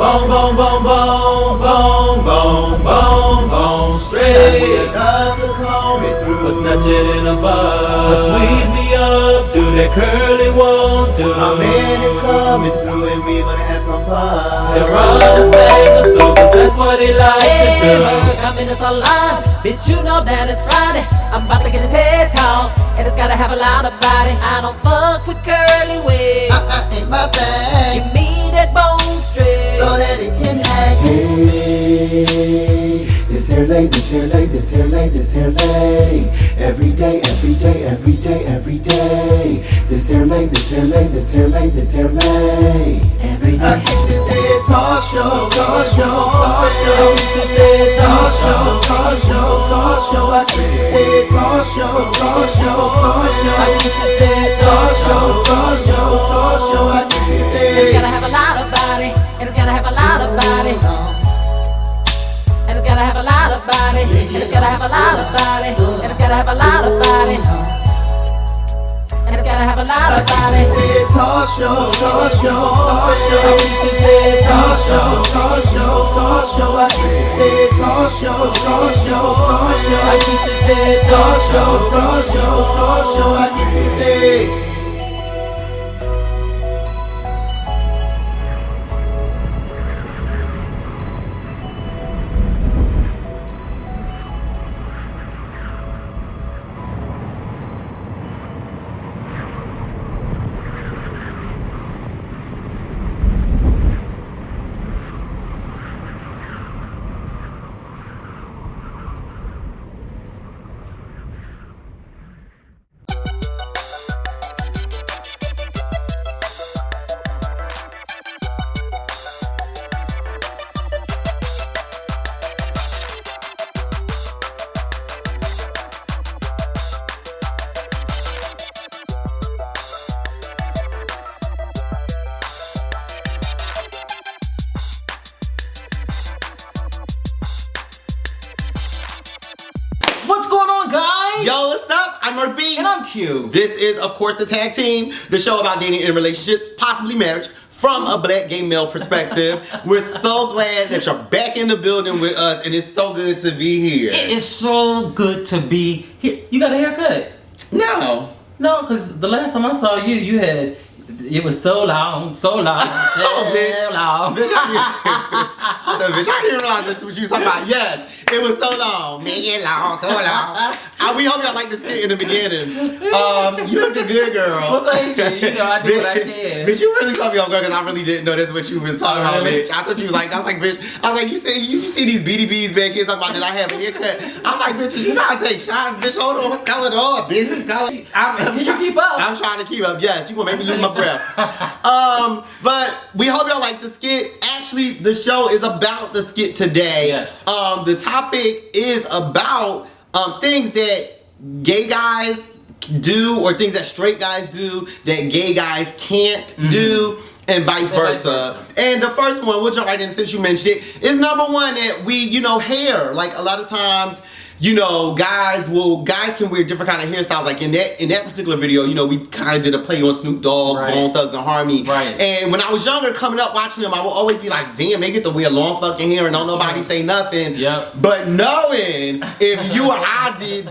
Boom, boom, boom, boom, boom, boom, boom, boom, straight. Enough to comb it through. What's nudging in a bud? Sweep me up, do that curly won't do. My man is coming through and we gonna have some fun. And run his fingers through, cause that's what he likes to do. I'm in the salon, bitch, you know that it's Friday. I'm about to get his head tossed, and it's gotta have a lot of body. I don't fuck with curly wigs. Ain't my thing. Give me that bone straight, So that it can hang. Hey, this here lay, this here lay, this here lay, this here lay. Every day, every day, every day, every day. This here lay, this here lay, this here lay, this here lay. every I day. keep this head toss show, toss show, toss show. I keep this head Toss show, toss show, toss show. I keep this head toss show, toss show, toss show. I keep this head Toss show, toss show, toss show. I keep this It's head. gotta have a lot of body, and it's gotta have a lot of body, and it's gotta have a lot of body, and it's gotta have a lot of body, and it's gotta have a lot of body, and it's gotta have a lot of body. Toss show, toss show, toss show. I keep this head Toss show, toss show, toss show. I keep this head toss show, toss show, toss show. I keep this head Toss show, toss show, toss show. I keep this head. What's going on, guys? Yo, what's up? I'm Merc B. And I'm Q. This is, of course, the Tag Team, the show about dating and relationships, possibly marriage, from a black gay male perspective. We're so glad that you're back in the building with us, and it's so good to be here. It is so good to be here. You got a haircut? No. No, because the last time I saw you, you had, it was so long, so long, Oh, bitch. so long. Bitch, hold on, bitch. I didn't realize that's what you was talking about. Yes, it was so long. Man, long, so long. We hope y'all like the skit in the beginning. You looked a good girl. Well, thank you. You know, I do what I can. Bitch, you really caught me off guard because I really didn't know that's what you was talking about, Really? bitch. I thought you was like, I was like, bitch. I was like, you see these BDBs back here talking about that I have a haircut. I'm like, bitch, you trying to take shots, bitch? Hold on, what's going on, bitch? What's going on? Did you keep up? I'm trying to keep up. Yes, you gonna make me lose my breath. But we hope y'all like the skit. Actually, the show is about the skit today. Yes. The topic is about things that gay guys do or things that straight guys do that gay guys can't do. And vice versa. And the first one, we'll jump right in since you mentioned it, is number one that we, hair. Like a lot of times, guys can wear different kind of hairstyles. Like in that particular video, we kind of did a play on Snoop Dogg, Right. Bone Thugs and Harmony. Right. And when I was younger, coming up watching them, I would always be like, damn, they get to wear long fucking hair and don't nobody say nothing. Yep. But knowing if you or I did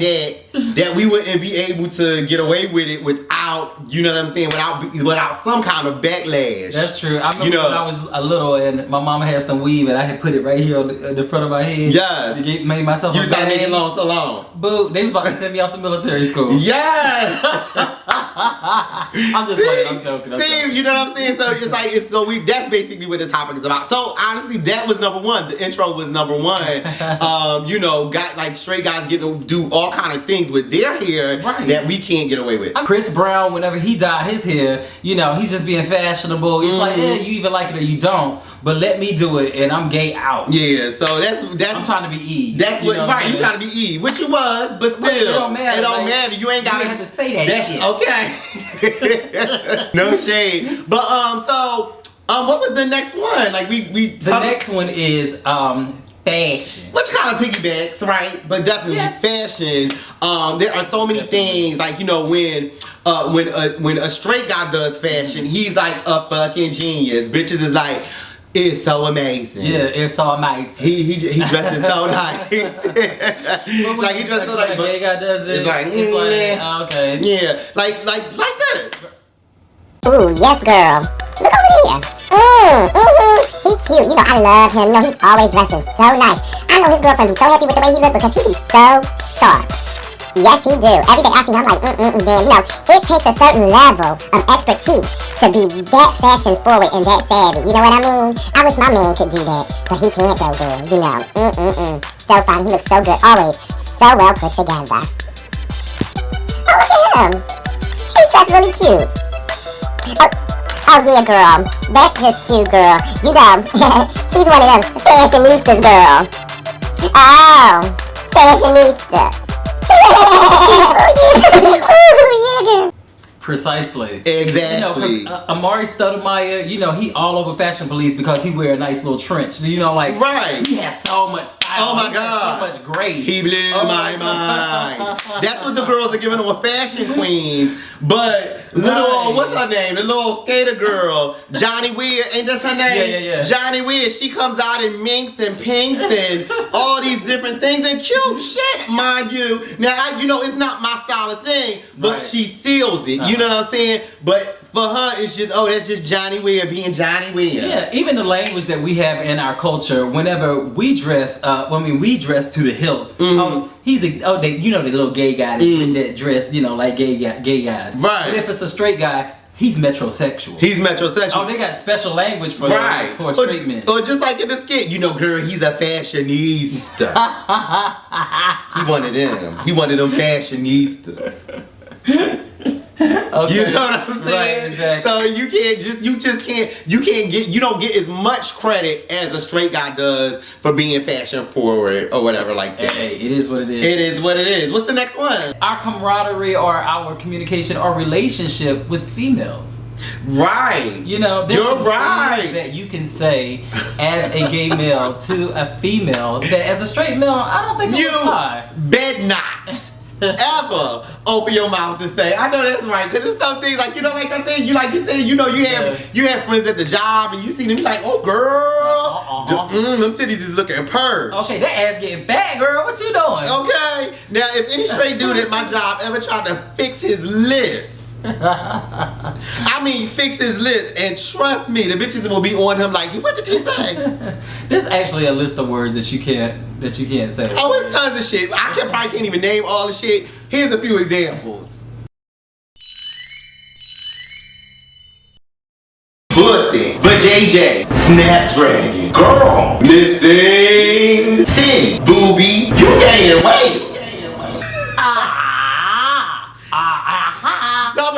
that we wouldn't be able to get away with it without, without some kind of backlash. That's true. I remember when I was a little and my mama had some weave and I had put it right here on the front of my head. Yes. To made myself You a was trying to make it bad. long so long. Boo, they was about to send me off to military school. Yes. I'm just playing, I'm joking. See, you know what I'm saying? So it's like that's basically what the topic is about. So honestly, that was number one. The intro was number one. Got like straight guys get to do all kind of things with their hair that we can't get away with. Chris Brown, whenever he dyed his hair, he's just being fashionable. It's like, yeah, you either like it or you don't, but let me do it and I'm gay out. Yeah, so that's I'm trying to be Eve. That's what you trying to be Eve, which you was, but still, it don't matter. It don't matter. You ain't gotta have to say that shit. Okay. No shade. But what was the next one? Like the next one is fashion. Which kind of piggybacks, right? But definitely fashion. There are so many things, like when a straight guy does fashion, he's like a fucking genius. Bitches is like, is so amazing. Yeah, it's so amazing. He dresses so nice. Like he dressed so like nice. a gay guy does it. It's like, oh, okay. Yeah, like this. Ooh, yes, girl. Look over here. He cute. You know, I love him. You know, he's always dressing so nice. I know his girlfriend be so happy with the way he look because he be so sharp. Yes, he do. Every day I see him, I'm like, damn. You know, it takes a certain level of expertise to be that fashion forward and that savvy. You know what I mean? I wish my man could do that, but he can't though, girl. You know, so fine. He looks so good. Always so well put together. Oh, look at him. He's dressed really cute. Oh yeah, girl. That's just cute, girl. You know, he's one of them fashionistas, girl. Oh, fashionista. Oh, yeah, girl. Precisely. Exactly. You know, Amari Stoudemire, you know, he all over Fashion Police because he wear a nice little trench. You know, like, right. He has so much style. Oh my he God. has so much grace. He blew my mind. That's what the girls are giving them with fashion queens. But little old, what's her name? The little skater girl, Johnny Weir, ain't that her name? Yeah. Johnny Weir, she comes out in minks and pinks and all these different things and cute shit, mind you. Now, you know, it's not my style of thing, but Right. she seals it. You know what I'm saying? But for her, it's just, that's just Johnny Weir being Johnny Weir. Yeah, even the language that we have in our culture, whenever we dress, we dress to the hilts. Mm-hmm. You know, the little gay guy that dress, you know, like gay guys. Right. But if it's a straight guy, he's metrosexual. He's metrosexual. Oh, they got special language for for straight men. Or just like in the skit, you know, girl, he's a fashionista. He one of them. He one of them fashionistas. Okay. You know what I'm saying? Right, exactly. So you don't get as much credit as a straight guy does for being fashion forward or whatever like that. Hey, it is what it is. It is what it is. What's the next one? Our camaraderie or our communication or relationship with females. Right. You know, there's You're some right. things that you can say as a gay male to a female that as a straight male, I don't think it would fly. Bet not. Ever open your mouth to say, I know that's right, because it's some things like, you know, like I said, you have friends at the job and you see them, you like, oh girl, them titties is looking purged. Okay, that ass getting fat, girl. What you doing? Okay, now if any straight dude at my job ever tried to fix his lips, I mean fix his lips, and trust me, the bitches will be on him like, what did he say? There's actually a list of words that you can't say. Oh, it's tons of shit. Probably can't even name all the shit. Here's a few examples. Pussy, vajayjay, snapdragon, girl, this thing, titty, boobies, you gaining weight. Some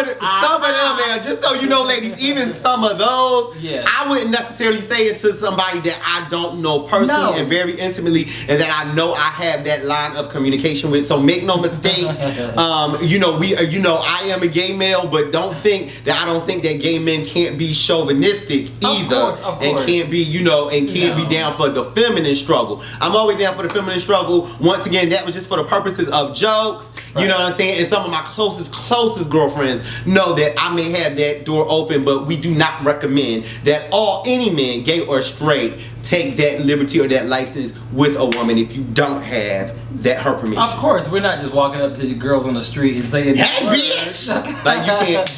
of them now, just so you know, ladies, even some of those, I wouldn't necessarily say it to somebody that I don't know personally and very intimately, and that I know I have that line of communication with. So make no mistake, you know, I am a gay male, but don't think that I don't think that gay men can't be chauvinistic either, of course. and can't be, you know, and can't be down for the feminine struggle. I'm always down for the feminine struggle. Once again, that was just for the purposes of jokes. You know what I'm saying? And some of my closest girlfriends know that I may have that door open, but we do not recommend that any men, gay or straight, take that liberty or that license with a woman if you don't have her permission. Of course, we're not just walking up to the girls on the street and saying, "Hey, bitch!" Like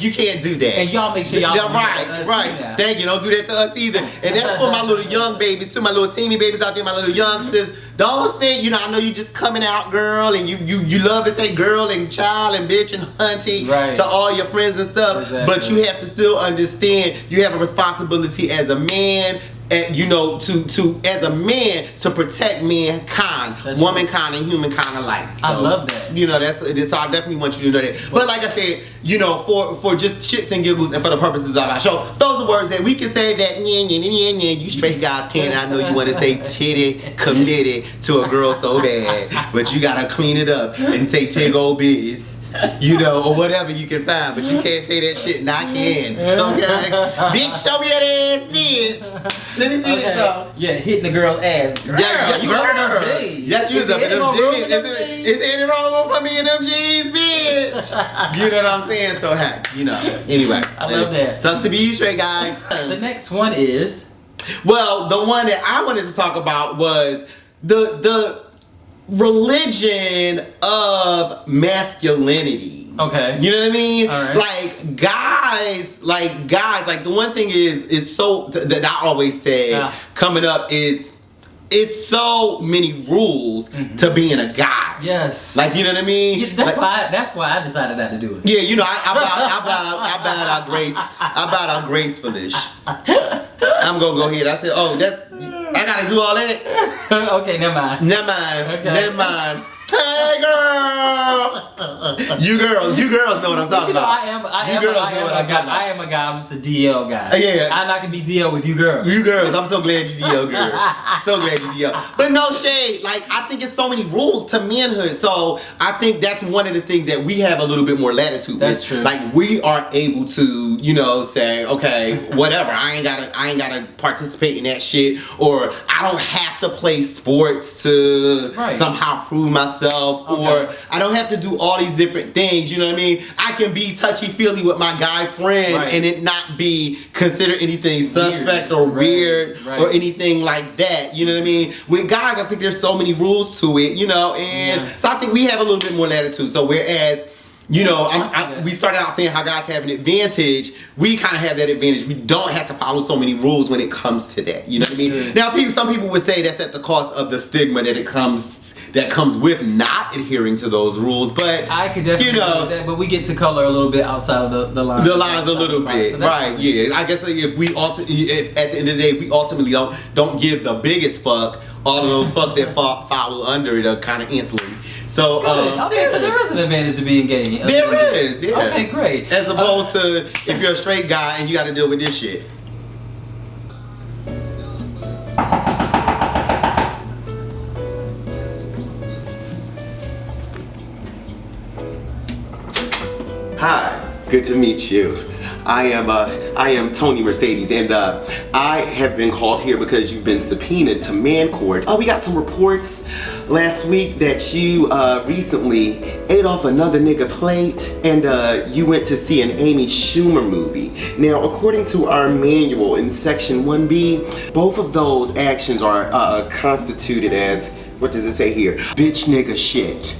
you can't do that. And y'all make sure y'all right. Thank you. Don't do that to us either. And that's for my little young babies too, my little teeny babies out there, my little youngsters. Don't think, you know, I know you just coming out, girl, and you love to say girl and child and bitch and hunty to all your friends and stuff. Exactly. But you have to still understand you have a responsibility as a man. And, you know, to as a man to protect mankind, womankind, and humankind alike. So, I love that. You know, so I definitely want you to know that. But like I said, you know, for just shits and giggles and for the purposes of our show, those are words that we can say that you straight guys can't. I know you want to say titty committed to a girl so bad, but you gotta clean it up and say tig old biz. You know, or whatever you can find, but you can't say that shit and I can. Okay? Bitch, show me that ass, bitch. Let me see this though. Yeah, hitting the girl's ass. Girl, you got them jeans. Yes, you was up in them jeans. Is there anything wrong for me in them jeans, bitch? You know what I'm saying? So, hey, you know. Anyway. I love that. Sucks to be you, straight guy. The next one is Well, the one that I wanted to talk about was the religion of masculinity. Okay. You know what I mean? All right. Like guys, the one thing is so that I always say coming up is it's so many rules to being a guy. Yes. Like, you know what I mean? Yeah, that's why I decided not to do it. Yeah, you know, I bowed out gracefully. I'm gonna go ahead. I said, oh, I gotta do all that. Okay, never mind. Never mind. Hey girl! You girls know what I'm talking about. I am a guy. I'm just a DL guy. Yeah. I'm not gonna be DL with you girls. You girls, I'm so glad you DL girl. So glad you DL. But no shade, like I think it's so many rules to manhood. So I think that's one of the things that we have a little bit more latitude with. That's true. Like we are able to, you know, say, okay, whatever, I ain't gotta participate in that shit, or I don't have to play sports to somehow prove myself. Or I don't have to do all these different things, you know what I mean? I can be touchy-feely with my guy friend and it not be considered anything suspect or weird or anything like that, you know what I mean? With guys, I think there's so many rules to it, you know, and so I think we have a little bit more latitude. So whereas, you know, we started out saying how guys have an advantage. We kind of have that advantage. We don't have to follow so many rules when it comes to that. You know what I mean? Now, some people would say that's at the cost of the stigma that comes with not adhering to those rules. But I could definitely agree with that. But we get to color a little bit outside of the lines. The lines a little bit, so right? Yeah. I guess like, if at the end of the day, if we ultimately don't give the biggest fuck, all of those fucks that follow under it are kind of ancillary. So, okay, so there is an advantage to being gay. There is, yeah. Okay, great. As opposed to if you're a straight guy and you got to deal with this shit. Hi, good to meet you. I am Tony Mercedes, and I have been called here because you've been subpoenaed to man court. We got some reports last week that you recently ate off another nigga plate, and you went to see an Amy Schumer movie. Now, according to our manual in section 1B, both of those actions are constituted as, what does it say here? Bitch nigga shit.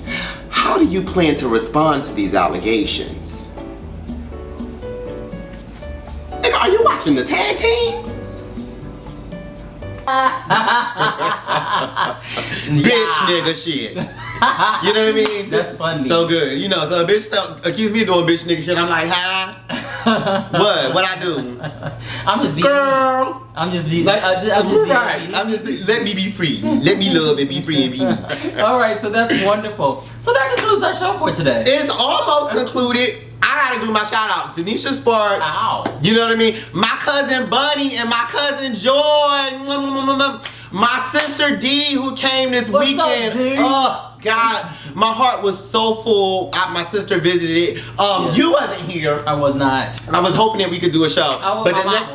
How do you plan to respond to these allegations? Nigga, are you watching the tag team? Bitch nigga shit. You know what I mean? That's funny. So good. You know, so a bitch accuse me of doing bitch nigga shit. I'm like, huh? What I do? I'm just being girl. I'm just being like, I'm just let me be free. Let me love and be free and be me. Alright, so that's wonderful. So that concludes our show for today. It's almost concluded. I gotta do my shout outs. Denisha Sparks. Ow. You know what I mean? My cousin Bunny and my cousin Joy. My sister Dee who came this weekend. Up, Dee? Oh God, my heart was so full. My sister visited it. You wasn't here. I was not. I was hoping that we could do a show. But the next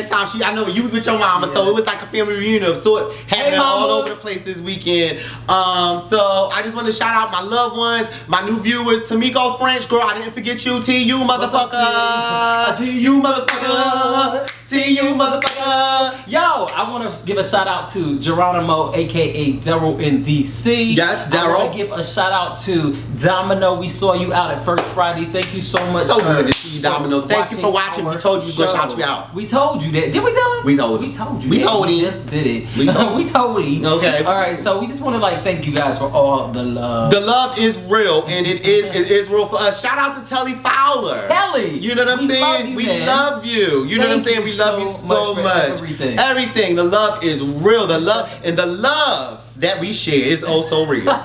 time I know you was with your mama, so it was like a family reunion of sorts happening all over the place this weekend. So I just want to shout out my loved ones, my new viewers, Tamiko French, girl, I didn't forget you, T.U. motherfucker. T.U. motherfucker. T.U. motherfucker. Yo, I want to give a shout out to Geronimo, aka Daryl in DC. Yes, Daryl. I want to give a shout out to Domino. We saw you out at First Friday. Thank you so much. So good to see you, Domino. Thank you for watching. We told you we were going to shout you out. We told you that. Did we tell him? We told him. We told you. We told him. We just did it. We told him. Okay. All right. So we just want to thank you guys for all the love. The love is real, and it is real for us. Shout out to Telly Fowler. Telly. You know what I'm saying? We love you. You know what I'm saying? We love you so much. Everything. The love is real. The love that we share is also real. Alright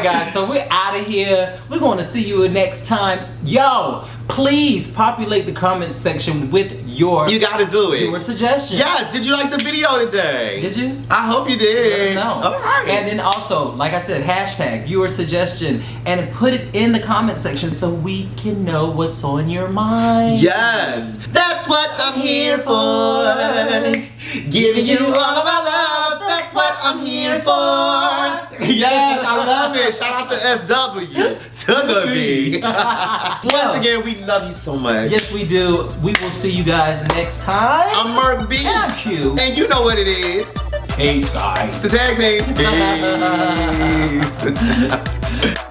guys, so we're out of here. We're going to see you next time. Yo, please populate the comment section with your viewer suggestions. Yes, did you like the video today? Did you? I hope you did. Let us know. Alright. And then also, like I said, hashtag viewer suggestion and put it in the comment section so we can know what's on your mind. Yes, that's what I'm here for. Giving you all of my love, that's what I'm here for. Yes, I love it. Shout out to SW. To the B. Once again, we love you so much. Yes, we do. We will see you guys next time. I'm Merc B. And I'm Q. And you know what it is. Peace, guys. The tag team. Peace.